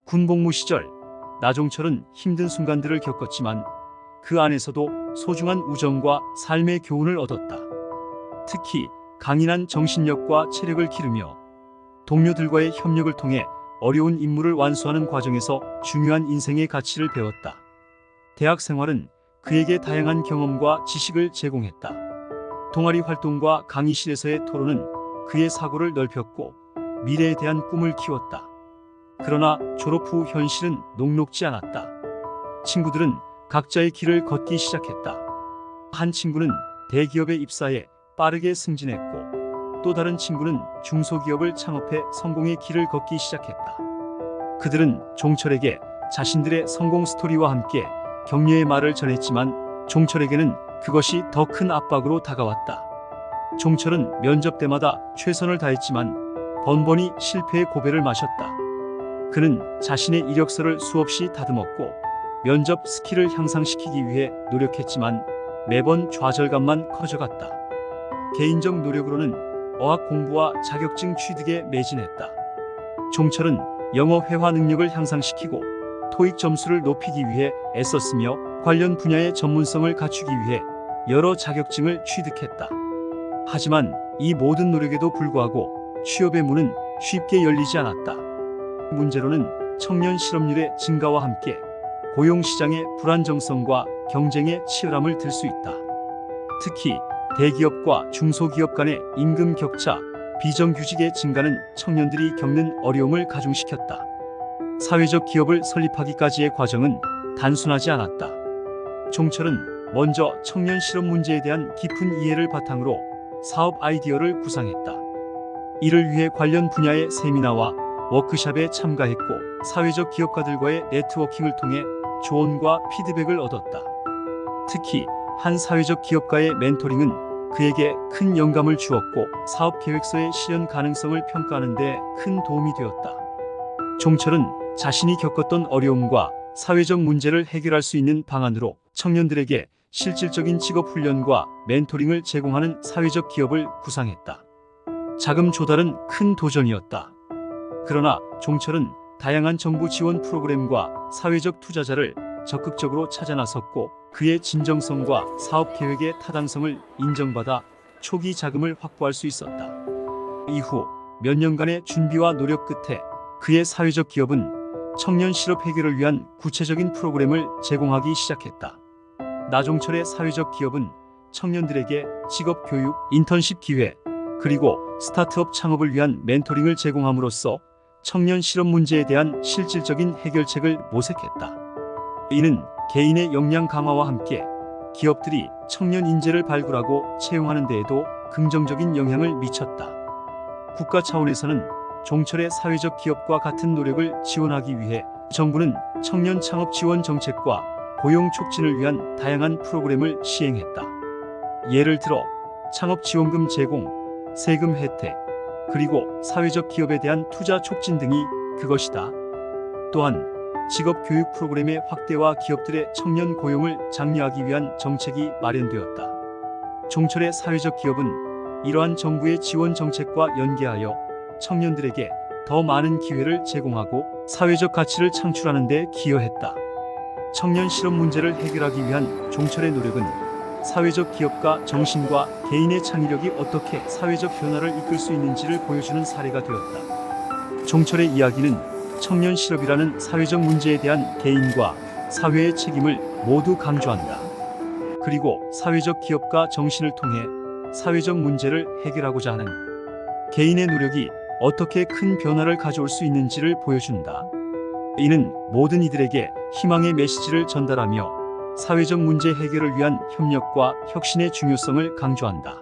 군복무 시절 나종철은 힘든 순간들을 겪었지만 그 안에서도 소중한 우정과 삶의 교훈을 얻었다. 특히 강인한 정신력과 체력을 기르며 동료들과의 협력을 통해 어려운 임무를 완수하는 과정에서 중요한 인생의 가치를 배웠다. 대학 생활은 그에게 다양한 경험과 지식을 제공했다. 동아리 활동과 강의실에서의 토론은 그의 사고를 넓혔고 미래에 대한 꿈을 키웠다. 그러나 졸업 후 현실은 녹록지 않았다. 친구들은 각자의 길을 걷기 시작했다. 한 친구는 대기업에 입사해 빠르게 승진했고 또 다른 친구는 중소기업을 창업해 성공의 길을 걷기 시작했다. 그들은 종철에게 자신들의 성공 스토리와 함께 격려의 말을 전했지만 종철에게는 그것이 더 큰 압박으로 다가왔다. 종철은 면접 때마다 최선을 다했지만 번번이 실패의 고배를 마셨다. 그는 자신의 이력서를 수없이 다듬었고 면접 스킬을 향상시키기 위해 노력했지만 매번 좌절감만 커져갔다. 개인적 노력으로는 어학 공부와 자격증 취득에 매진했다. 종철은 영어 회화 능력을 향상시키고 토익 점수를 높이기 위해 애썼으며 관련 분야의 전문성을 갖추기 위해 여러 자격증을 취득했다. 하지만 이 모든 노력에도 불구하고 취업의 문은 쉽게 열리지 않았다. 문제로는 청년 실업률의 증가와 함께 고용시장의 불안정성과 경쟁의 치열함을 들 수 있다. 특히 대기업과 중소기업 간의 임금 격차, 비정규직의 증가는 청년들이 겪는 어려움을 가중시켰다. 사회적 기업을 설립하기까지의 과정은 단순하지 않았다. 종철은 먼저 청년 실업 문제에 대한 깊은 이해를 바탕으로 사업 아이디어를 구상했다. 이를 위해 관련 분야의 세미나와 워크숍에 참가했고 사회적 기업가들과의 네트워킹을 통해 조언과 피드백을 얻었다. 특히 한 사회적 기업가의 멘토링은 그에게 큰 영감을 주었고 사업 계획서의 실현 가능성을 평가하는 데 큰 도움이 되었다. 종철은 자신이 겪었던 어려움과 사회적 문제를 해결할 수 있는 방안으로 청년들에게 실질적인 직업 훈련과 멘토링을 제공하는 사회적 기업을 구상했다. 자금 조달은 큰 도전이었다. 그러나 종철은 다양한 정부 지원 프로그램과 사회적 투자자를 적극적으로 찾아 나섰고 그의 진정성과 사업 계획의 타당성을 인정받아 초기 자금을 확보할 수 있었다. 이후 몇 년간의 준비와 노력 끝에 그의 사회적 기업은 청년 실업 해결을 위한 구체적인 프로그램을 제공하기 시작했다. 나종철의 사회적 기업은 청년들에게 직업 교육, 인턴십 기회, 그리고 스타트업 창업을 위한 멘토링을 제공함으로써 청년 실업 문제에 대한 실질적인 해결책을 모색했다. 이는 개인의 역량 강화와 함께 기업들이 청년 인재를 발굴하고 채용하는 데에도 긍정적인 영향을 미쳤다. 국가 차원에서는 종철의 사회적 기업과 같은 노력을 지원하기 위해 정부는 청년 창업 지원 정책과 고용 촉진을 위한 다양한 프로그램을 시행했다. 예를 들어 창업 지원금 제공, 세금 혜택, 그리고 사회적 기업에 대한 투자 촉진 등이 그것이다. 또한 직업 교육 프로그램의 확대와 기업들의 청년 고용을 장려하기 위한 정책이 마련되었다. 종철의 사회적 기업은 이러한 정부의 지원 정책과 연계하여 청년들에게 더 많은 기회를 제공하고 사회적 가치를 창출하는 데 기여했다. 청년 실업 문제를 해결하기 위한 종철의 노력은 사회적 기업가 정신과 개인의 창의력이 어떻게 사회적 변화를 이끌 수 있는지를 보여주는 사례가 되었다. 종철의 이야기는 청년 실업이라는 사회적 문제에 대한 개인과 사회의 책임을 모두 강조한다. 그리고 사회적 기업가 정신을 통해 사회적 문제를 해결하고자 하는 개인의 노력이 어떻게 큰 변화를 가져올 수 있는지를 보여준다. 이는 모든 이들에게 희망의 메시지를 전달하며 사회적 문제 해결을 위한 협력과 혁신의 중요성을 강조한다.